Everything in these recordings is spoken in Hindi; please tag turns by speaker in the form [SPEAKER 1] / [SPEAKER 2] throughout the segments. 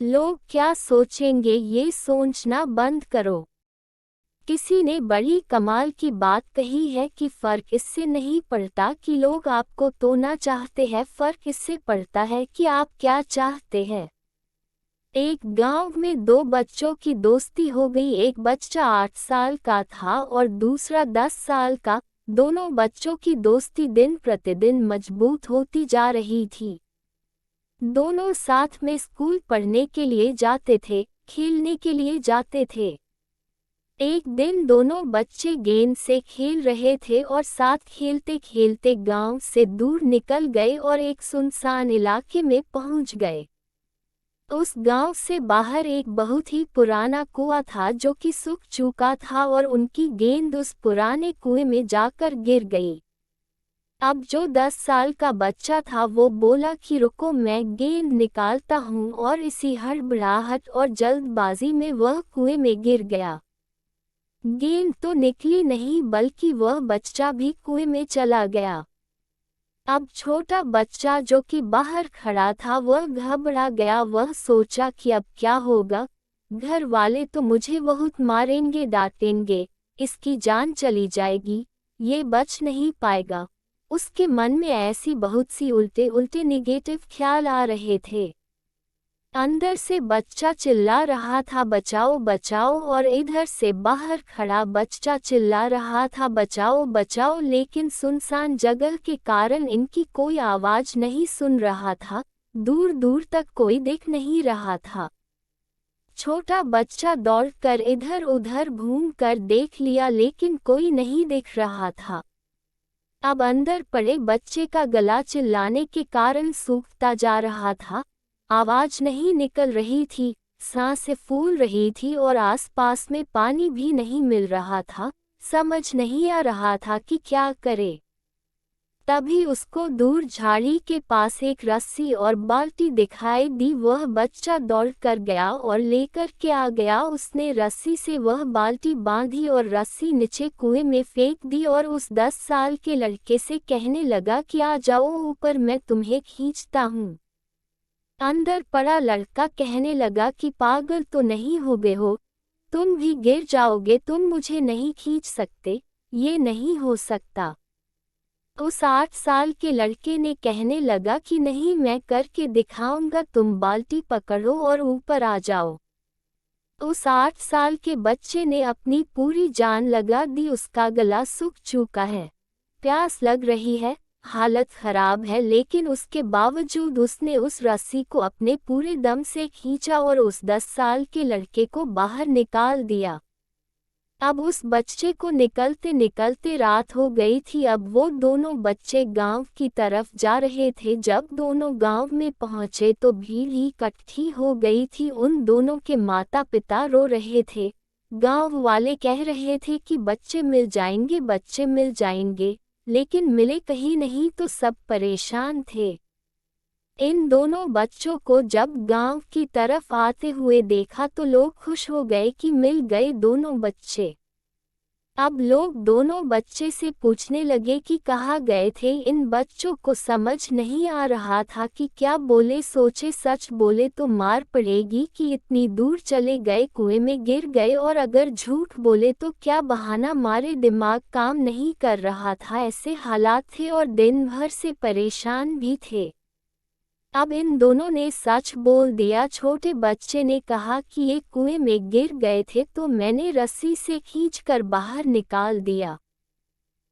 [SPEAKER 1] लोग क्या सोचेंगे ये सोचना बंद करो। किसी ने बड़ी कमाल की बात कही है कि फर्क इससे नहीं पड़ता कि लोग आपको तोड़ना चाहते हैं, फर्क इससे पड़ता है कि आप क्या चाहते हैं। एक गांव में दो बच्चों की दोस्ती हो गई। एक बच्चा 8 साल का था और दूसरा 10 साल का। दोनों बच्चों की दोस्ती दिन प्रतिदिन मजबूत होती जा रही थी। दोनों साथ में स्कूल पढ़ने के लिए जाते थे, खेलने के लिए जाते थे। एक दिन दोनों बच्चे गेंद से खेल रहे थे और साथ खेलते खेलते गांव से दूर निकल गए और एक सुनसान इलाके में पहुंच गए। उस गांव से बाहर एक बहुत ही पुराना कुआं था जो कि सूख चुका था और उनकी गेंद उस पुराने कुएं में जाकर गिर गई। अब जो 10 साल का बच्चा था वो बोला कि रुको, मैं गेंद निकालता हूँ, और इसी हड़बड़ाहट और जल्दबाजी में वह कुएं में गिर गया। गेंद तो निकली नहीं बल्कि वह बच्चा भी कुएं में चला गया। अब छोटा बच्चा जो कि बाहर खड़ा था वह घबरा गया। वह सोचा कि अब क्या होगा, घर वाले तो मुझे बहुत मारेंगे, डांटेंगे, इसकी जान चली जाएगी, ये बच नहीं पाएगा। उसके मन में ऐसी बहुत सी उल्टे उल्टे निगेटिव ख्याल आ रहे थे। अंदर से बच्चा चिल्ला रहा था बचाओ बचाओ, और इधर से बाहर खड़ा बच्चा चिल्ला रहा था बचाओ बचाओ, लेकिन सुनसान जगह के कारण इनकी कोई आवाज नहीं सुन रहा था। दूर दूर तक कोई दिख नहीं रहा था। छोटा बच्चा दौड़कर इधर उधर घूम कर देख लिया लेकिन कोई नहीं दिख रहा था। अब अंदर पड़े बच्चे का गला चिल्लाने के कारण सूखता जा रहा था। आवाज नहीं निकल रही थी, सांसें फूल रही थी और आसपास में पानी भी नहीं मिल रहा था। समझ नहीं आ रहा था कि क्या करे। तभी उसको दूर झाड़ी के पास एक रस्सी और बाल्टी दिखाई दी। वह बच्चा दौड़कर गया और लेकर के आ गया। उसने रस्सी से वह बाल्टी बांधी और रस्सी नीचे कुएं में फेंक दी और उस 10 साल के लड़के से कहने लगा कि आ जाओ ऊपर, मैं तुम्हें खींचता हूँ। अंदर पड़ा लड़का कहने लगा कि पागल तो नहीं हो गए हो, तुम भी गिर जाओगे, तुम मुझे नहीं खींच सकते, ये नहीं हो सकता। उस 8 साल के लड़के ने कहने लगा कि नहीं, मैं करके दिखाऊंगा, तुम बाल्टी पकड़ो और ऊपर आ जाओ। उस 8 साल के बच्चे ने अपनी पूरी जान लगा दी। उसका गला सूख चुका है, प्यास लग रही है, हालत खराब है, लेकिन उसके बावजूद उसने उस रस्सी को अपने पूरे दम से खींचा और उस 10 साल के लड़के को बाहर निकाल दिया। अब उस बच्चे को निकलते निकलते रात हो गई थी। अब वो दोनों बच्चे गांव की तरफ जा रहे थे। जब दोनों गांव में पहुंचे तो भीड़ ही इकट्ठी हो गई थी। उन दोनों के माता पिता रो रहे थे। गांव वाले कह रहे थे कि बच्चे मिल जाएंगे, बच्चे मिल जाएंगे, लेकिन मिले कहीं नहीं, तो सब परेशान थे। इन दोनों बच्चों को जब गांव की तरफ आते हुए देखा तो लोग खुश हो गए कि मिल गए दोनों बच्चे। अब लोग दोनों बच्चे से पूछने लगे कि कहाँ गए थे। इन बच्चों को समझ नहीं आ रहा था कि क्या बोले। सोचे सच बोले तो मार पड़ेगी कि इतनी दूर चले गए, कुएं में गिर गए, और अगर झूठ बोले तो क्या बहाना मारे। दिमाग काम नहीं कर रहा था, ऐसे हालात थे और दिन भर से परेशान भी थे। अब इन दोनों ने सच बोल दिया। छोटे बच्चे ने कहा कि ये कुएं में गिर गए थे तो मैंने रस्सी से खींचकर बाहर निकाल दिया।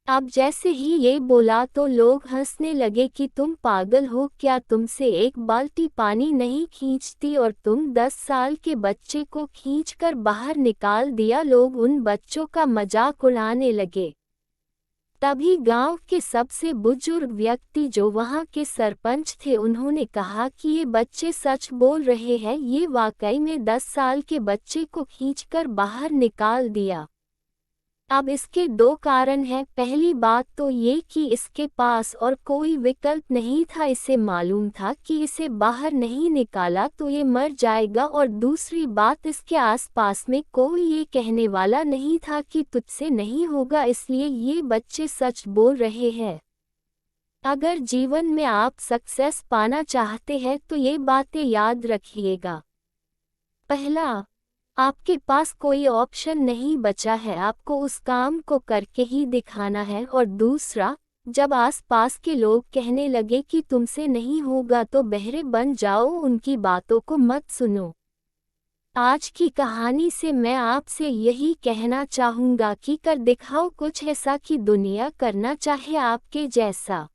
[SPEAKER 1] अब जैसे ही ये बोला तो लोग हंसने लगे कि तुम पागल हो क्या, तुमसे एक बाल्टी पानी नहीं खींचती और तुम 10 साल के बच्चे को खींचकर बाहर निकाल दिया। लोग उन बच्चों का मजाक उड़ाने लगे। तभी गांव के सबसे बुजुर्ग व्यक्ति जो वहां के सरपंच थे, उन्होंने कहा कि ये बच्चे सच बोल रहे हैं, ये वाकई में 10 साल के बच्चे को खींचकर बाहर निकाल दिया। अब इसके दो कारण हैं। पहली बात तो ये कि इसके पास और कोई विकल्प नहीं था। इसे मालूम था कि इसे बाहर नहीं निकाला तो ये मर जाएगा, और दूसरी बात, इसके आसपास में कोई ये कहने वाला नहीं था कि तुझसे नहीं होगा, इसलिए ये बच्चे सच बोल रहे हैं। अगर जीवन में आप सक्सेस पाना चाहते हैं तो ये बातें याद रखिएगा। पहला, आपके पास कोई ऑप्शन नहीं बचा है, आपको उस काम को करके ही दिखाना है। और दूसरा, जब आसपास के लोग कहने लगे कि तुमसे नहीं होगा तो बहरे बन जाओ, उनकी बातों को मत सुनो। आज की कहानी से मैं आपसे यही कहना चाहूँगा कि कर दिखाओ कुछ ऐसा कि दुनिया करना चाहे आपके जैसा।